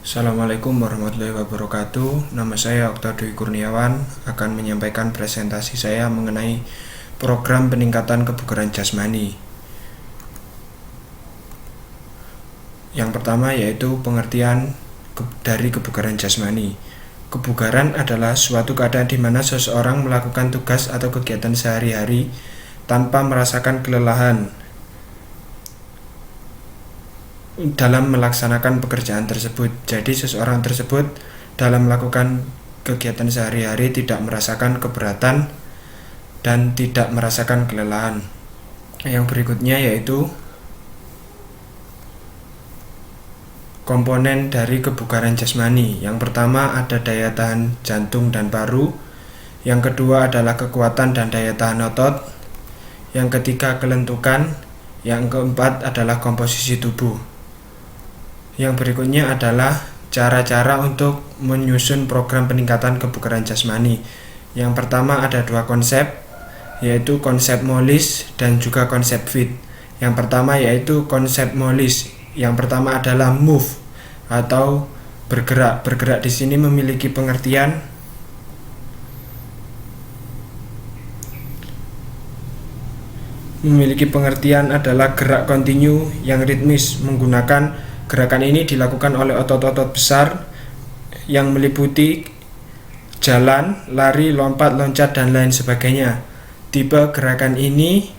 Assalamualaikum warahmatullahi wabarakatuh. Nama saya Okta Dwi Kurniawan akan menyampaikan presentasi saya mengenai program peningkatan kebugaran jasmani. Yang pertama yaitu pengertian dari kebugaran jasmani. Kebugaran adalah suatu keadaan di mana seseorang melakukan tugas atau kegiatan sehari-hari tanpa merasakan kelelahan dalam melaksanakan pekerjaan tersebut. Jadi seseorang tersebut dalam melakukan kegiatan sehari-hari tidak merasakan keberatan dan tidak merasakan kelelahan. Yang berikutnya yaitu komponen dari kebugaran jasmani. Yang pertama ada daya tahan jantung dan paru. Yang kedua adalah kekuatan dan daya tahan otot. Yang ketiga kelentukan. Yang keempat adalah komposisi tubuh. Yang berikutnya adalah cara-cara untuk menyusun program peningkatan kebugaran jasmani. Yang pertama ada dua konsep, yaitu konsep MOLIS dan juga konsep FIT. Yang pertama yaitu konsep MOLIS. Yang pertama adalah move atau bergerak. Bergerak di sini memiliki pengertian adalah gerak kontinu yang ritmis. Menggunakan gerakan ini dilakukan oleh otot-otot besar yang meliputi jalan, lari, lompat, loncat, dan lain sebagainya. Tipe gerakan ini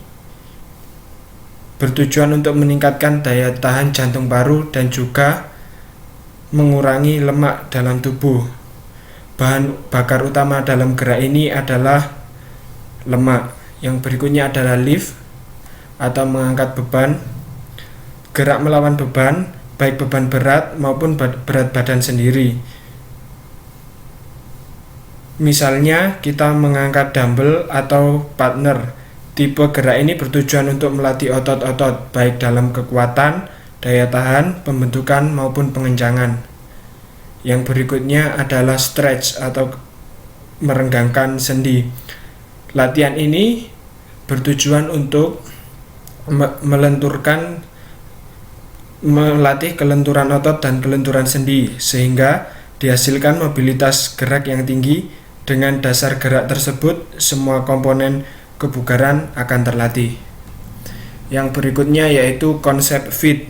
bertujuan untuk meningkatkan daya tahan jantung paru dan juga mengurangi lemak dalam tubuh. Bahan bakar utama dalam gerak ini adalah lemak. Yang berikutnya adalah lift atau mengangkat beban. Gerak melawan beban, baik beban berat maupun berat badan sendiri. Misalnya kita mengangkat dumbbell atau partner. Tipe gerak ini bertujuan untuk melatih otot-otot baik dalam kekuatan, daya tahan, pembentukan maupun pengencangan. Yang berikutnya adalah stretch atau merenggangkan sendi. Latihan ini bertujuan untuk melatih kelenturan otot dan kelenturan sendi sehingga dihasilkan mobilitas gerak yang tinggi. Dengan dasar gerak tersebut, semua komponen kebugaran akan terlatih. Yang berikutnya yaitu konsep FIT.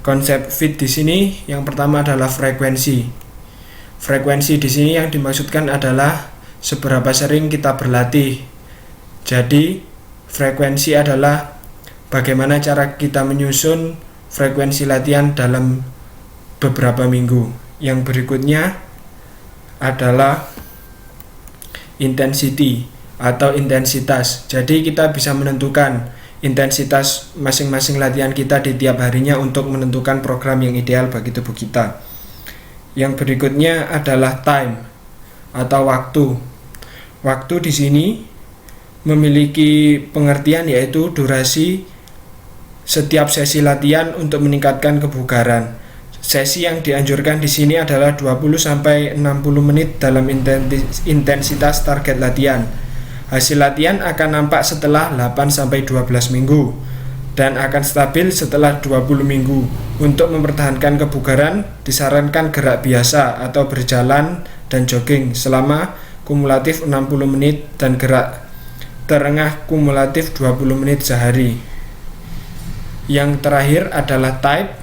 Konsep FIT di sini yang pertama adalah frekuensi. Frekuensi di sini yang dimaksudkan adalah seberapa sering kita berlatih. Jadi, frekuensi adalah bagaimana cara kita menyusun frekuensi latihan dalam beberapa minggu. Yang berikutnya adalah intensity atau intensitas. Jadi kita bisa menentukan intensitas masing-masing latihan kita di tiap harinya untuk menentukan program yang ideal bagi tubuh kita. Yang berikutnya adalah time atau waktu. Waktu di sini memiliki pengertian yaitu durasi setiap sesi latihan untuk meningkatkan kebugaran. Sesi yang dianjurkan di sini adalah 20-60 menit dalam intensitas target latihan. Hasil latihan akan nampak setelah 8-12 minggu dan akan stabil setelah 20 minggu. Untuk mempertahankan kebugaran, disarankan gerak biasa atau berjalan dan jogging selama kumulatif 60 menit dan gerak terengah kumulatif 20 menit sehari. Yang terakhir adalah type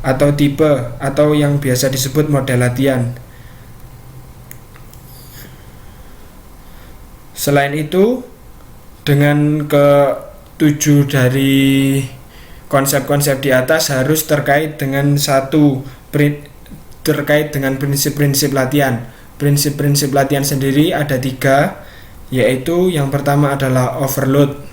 atau tipe atau yang biasa disebut model latihan. Selain itu, dengan ke-7 dari konsep-konsep di atas harus terkait dengan prinsip-prinsip latihan. Prinsip-prinsip latihan sendiri ada 3, yaitu yang pertama adalah overload.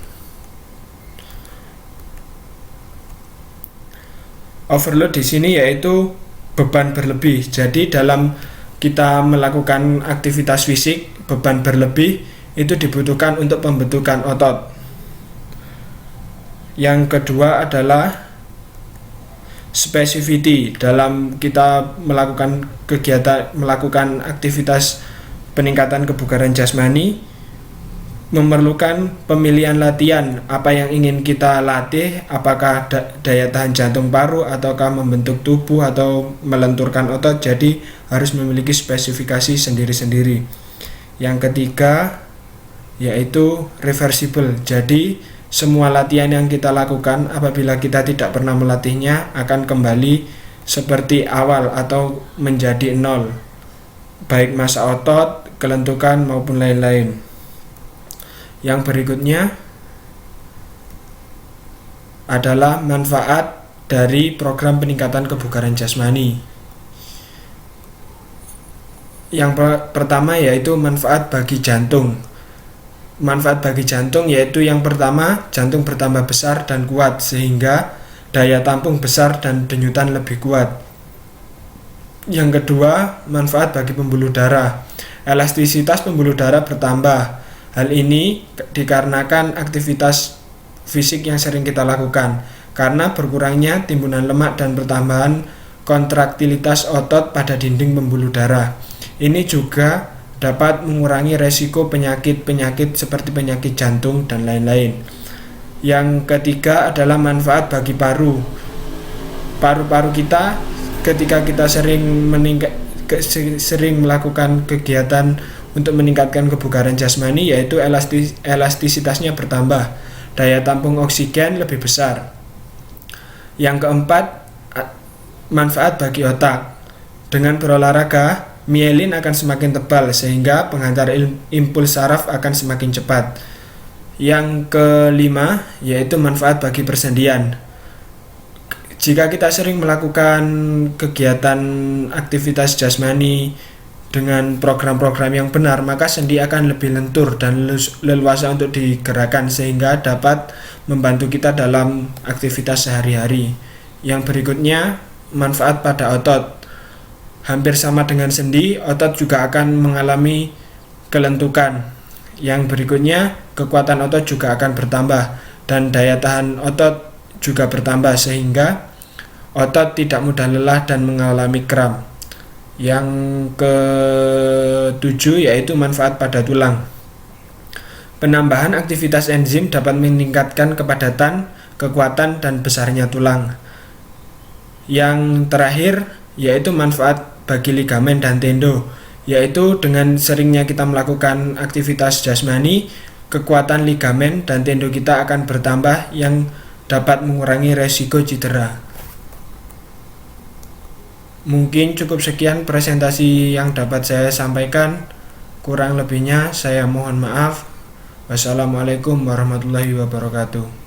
Overload di sini yaitu beban berlebih. Jadi dalam kita melakukan aktivitas fisik, beban berlebih itu dibutuhkan untuk pembentukan otot. Yang kedua adalah specificity. Dalam kita melakukan aktivitas peningkatan kebugaran jasmani, memerlukan pemilihan latihan apa yang ingin kita latih, apakah daya tahan jantung paru ataukah membentuk tubuh atau melenturkan otot. Jadi harus memiliki spesifikasi sendiri-sendiri. Yang ketiga yaitu reversible. Jadi semua latihan yang kita lakukan apabila kita tidak pernah melatihnya akan kembali seperti awal atau menjadi nol, baik massa otot, kelentukan maupun lain-lain. Yang berikutnya adalah manfaat dari program peningkatan kebugaran jasmani. Yang pertama yaitu manfaat bagi jantung. Manfaat bagi jantung yaitu yang pertama, jantung bertambah besar dan kuat sehingga daya tampung besar dan denyutan lebih kuat. Yang kedua, manfaat bagi pembuluh darah. Elastisitas pembuluh darah bertambah. Hal ini dikarenakan aktivitas fisik yang sering kita lakukan, karena berkurangnya timbunan lemak dan pertambahan kontraktilitas otot pada dinding pembuluh darah. Ini juga dapat mengurangi resiko penyakit-penyakit seperti penyakit jantung dan lain-lain. Yang ketiga adalah manfaat bagi paru. Paru-paru kita ketika kita sering melakukan kegiatan untuk meningkatkan kebugaran jasmani, yaitu elastisitasnya bertambah, daya tampung oksigen lebih besar. Yang keempat, manfaat bagi otak. Dengan berolahraga, mielin akan semakin tebal sehingga penghantar impuls saraf akan semakin cepat. Yang kelima, yaitu manfaat bagi persendian. Jika kita sering melakukan kegiatan aktivitas jasmani dengan program-program yang benar, maka sendi akan lebih lentur dan leluasa untuk digerakkan sehingga dapat membantu kita dalam aktivitas sehari-hari. Yang berikutnya, manfaat pada otot. Hampir sama dengan sendi, otot juga akan mengalami kelentukan. Yang berikutnya, kekuatan otot juga akan bertambah dan daya tahan otot juga bertambah sehingga otot tidak mudah lelah dan mengalami kram. Yang ketujuh yaitu manfaat pada tulang. Penambahan aktivitas enzim dapat meningkatkan kepadatan, kekuatan, dan besarnya tulang. Yang terakhir yaitu manfaat bagi ligamen dan tendo, yaitu dengan seringnya kita melakukan aktivitas jasmani, kekuatan ligamen dan tendo kita akan bertambah yang dapat mengurangi resiko cedera. Mungkin cukup sekian presentasi yang dapat saya sampaikan. Kurang lebihnya saya mohon maaf. Wassalamualaikum warahmatullahi wabarakatuh.